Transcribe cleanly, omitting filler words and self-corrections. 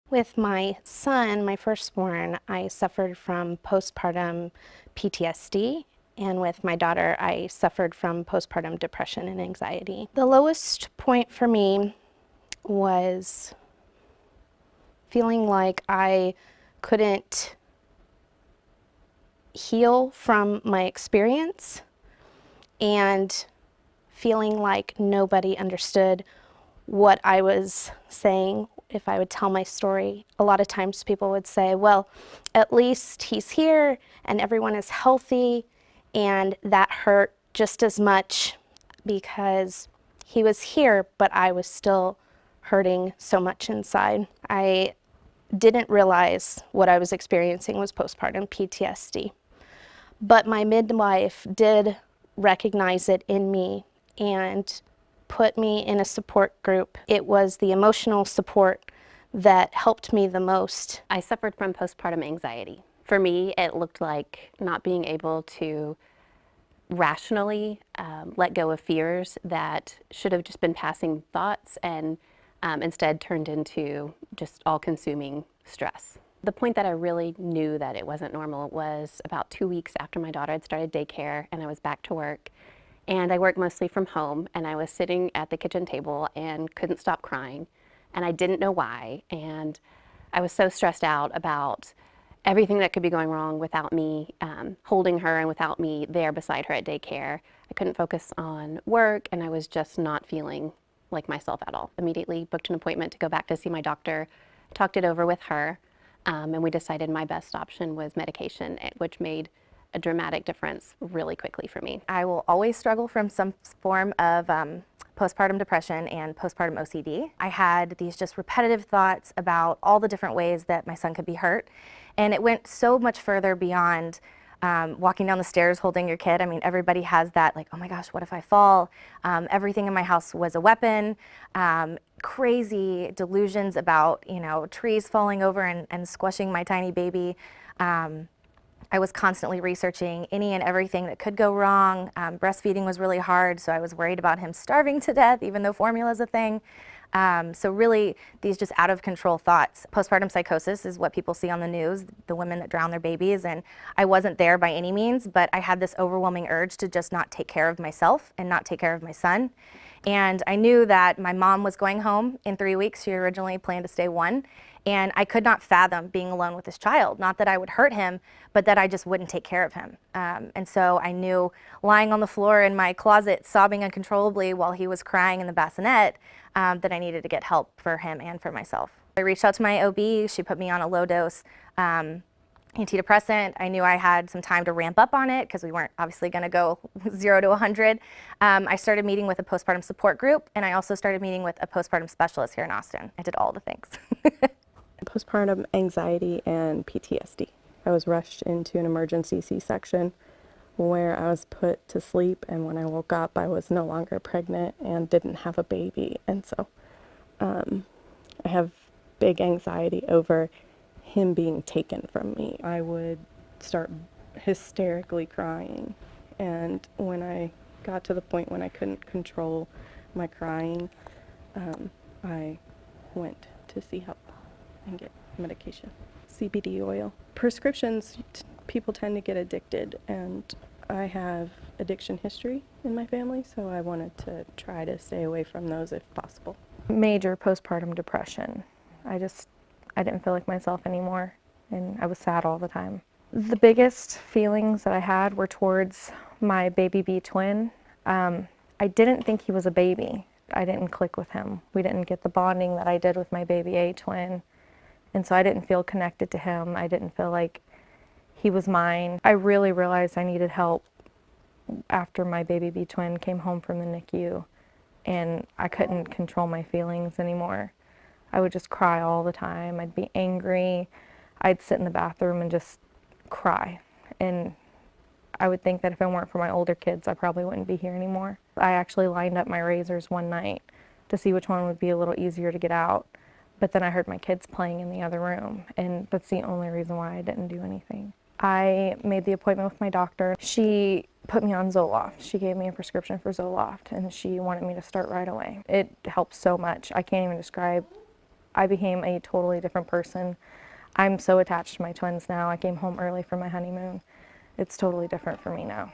With my son, my firstborn, I suffered from postpartum PTSD, and with my daughter, I suffered from postpartum depression and anxiety. The lowest point for me was feeling like I couldn't heal from my experience and feeling like nobody understood what I was saying. If I would tell my story, a lot of times people would say, well, at least he's here and everyone is healthy, and that hurt just as much because he was here, but I was still hurting so much inside. I didn't realize what I was experiencing was postpartum PTSD, but my midwife did recognize it in me and put me in a support group. It was the emotional support that helped me the most. I suffered from postpartum anxiety. For me, it looked like not being able to rationally let go of fears that should have just been passing thoughts and instead turned into just all-consuming stress. The point that I really knew that it wasn't normal was about 2 weeks after my daughter had started daycare and I was back to work. And I worked mostly from home, and I was sitting at the kitchen table and couldn't stop crying, and I didn't know why. And I was so stressed out about everything that could be going wrong without me holding her and without me there beside her at daycare. I couldn't focus on work, and I was just not feeling like myself at all. Immediately booked an appointment to go back to see my doctor, talked it over with her, and we decided my best option was medication, which made a dramatic difference really quickly for me. I will always struggle from some form of postpartum depression and postpartum OCD. I had these just repetitive thoughts about all the different ways that my son could be hurt, and it went so much further beyond walking down the stairs holding your kid. I mean, everybody has that, like, oh my gosh, what if I fall? Everything in my house was a weapon. Crazy delusions about, trees falling over and squashing my tiny baby. I was constantly researching any and everything that could go wrong. Breastfeeding was really hard, so I was worried about him starving to death, even though formula is a thing. So really, these just out of control thoughts. Postpartum psychosis is what people see on the news, the women that drown their babies, and I wasn't there by any means, but I had this overwhelming urge to just not take care of myself and not take care of my son. And I knew that my mom was going home in 3 weeks. She originally planned to stay 1. And I could not fathom being alone with this child. Not that I would hurt him, but that I just wouldn't take care of him. And so I knew, lying on the floor in my closet, sobbing uncontrollably while he was crying in the bassinet, that I needed to get help for him and for myself. I reached out to my OB. She put me on a low-dose antidepressant. I knew I had some time to ramp up on it because we weren't obviously going to go 0 to 100. I started meeting with a postpartum support group, and I also started meeting with a postpartum specialist here in Austin. I did all the things. Postpartum anxiety and PTSD. I was rushed into an emergency C-section where I was put to sleep, and when I woke up I was no longer pregnant and didn't have a baby, and so I have big anxiety over him being taken from me. I would start hysterically crying, and when I got to the point when I couldn't control my crying, I went to see help and get medication. CBD oil. Prescriptions, people tend to get addicted, and I have addiction history in my family, so I wanted to try to stay away from those if possible. Major postpartum depression. I didn't feel like myself anymore, and I was sad all the time. The biggest feelings that I had were towards my baby B twin. I didn't think he was a baby. I didn't click with him. We didn't get the bonding that I did with my baby A twin. And so I didn't feel connected to him. I didn't feel like he was mine. I really realized I needed help after my baby B twin came home from the NICU, and I couldn't control my feelings anymore. I would just cry all the time. I'd be angry. I'd sit in the bathroom and just cry. And I would think that if it weren't for my older kids, I probably wouldn't be here anymore. I actually lined up my razors one night to see which one would be a little easier to get out. But then I heard my kids playing in the other room, and that's the only reason why I didn't do anything. I made the appointment with my doctor. She put me on Zoloft. She gave me a prescription for Zoloft, and she wanted me to start right away. It helped so much. I can't even describe I became a totally different person. I'm so attached to my twins now. I came home early for my honeymoon. It's totally different for me now.